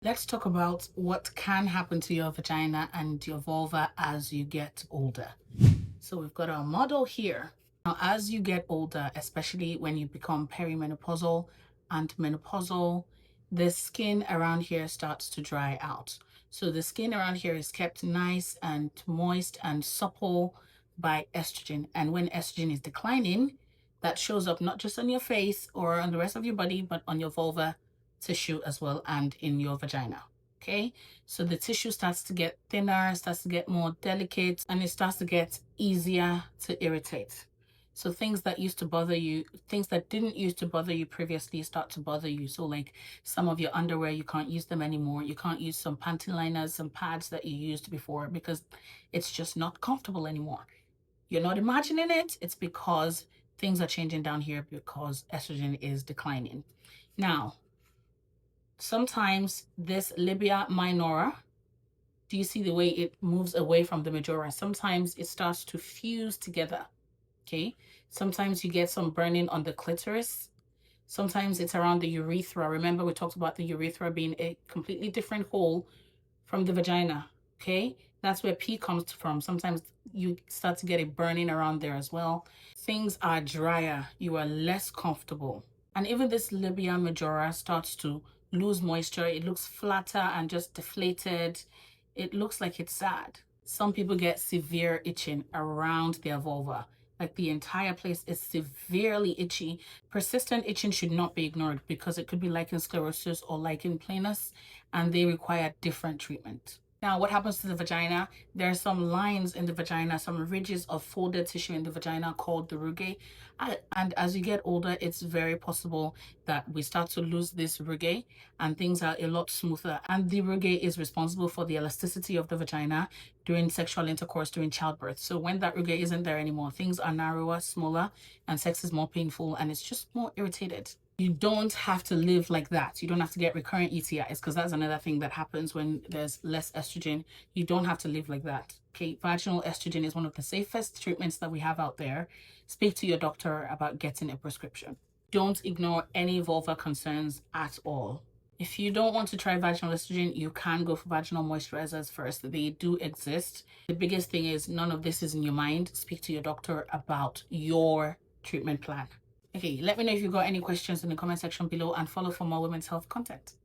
Let's talk about what can happen to your vagina and your vulva as you get older. So we've got our model here. Now, as you get older, especially when you become perimenopausal and menopausal, the skin around here starts to dry out. So the skin around here is kept nice and moist and supple by estrogen. And when estrogen is declining, that shows up not just on your face or on the rest of your body, but on your vulva tissue as well and in your vagina. Okay, so the tissue starts to get thinner, starts to get more delicate, and it starts to get easier to irritate. So things that used to bother you, things that didn't used to bother you previously start to bother you. So like some of your underwear, you can't use them anymore. You can't use some panty liners, some pads that you used before because it's just not comfortable anymore. You're not imagining it. It's because things are changing down here because estrogen is declining. Now, sometimes this labia minora, do you see the way it moves away from the majora? Sometimes it starts to fuse together. Okay. Sometimes you get some burning on the clitoris. Sometimes it's around the urethra. Remember, we talked about the urethra being a completely different hole from the vagina. Okay. That's where pee comes from. Sometimes you start to get it burning around there as well. Things are drier. You are less comfortable. And even this labia majora starts to lose moisture. It looks flatter and just deflated. It looks like it's sad. Some people get severe itching around their vulva. Like the entire place is severely itchy. Persistent itching should not be ignored because it could be lichen sclerosis or lichen planus, and they require different treatment. Now, what happens to the vagina? There are some lines in the vagina, some ridges of folded tissue in the vagina called the rugae. And as you get older, it's very possible that we start to lose this rugae and things are a lot smoother. And the rugae is responsible for the elasticity of the vagina during sexual intercourse, during childbirth. So when that rugae isn't there anymore, things are narrower, smaller, and sex is more painful and it's just more irritated. You don't have to live like that. You don't have to get recurrent UTIs because that's another thing that happens when there's less estrogen. You don't have to live like that. Okay, vaginal estrogen is one of the safest treatments that we have out there. Speak to your doctor about getting a prescription. Don't ignore any vulva concerns at all. If you don't want to try vaginal estrogen, you can go for vaginal moisturizers first. They do exist. The biggest thing is none of this is in your mind. Speak to your doctor about your treatment plan. Okay, let me know if you've got any questions in the comment section below and follow for more women's health content.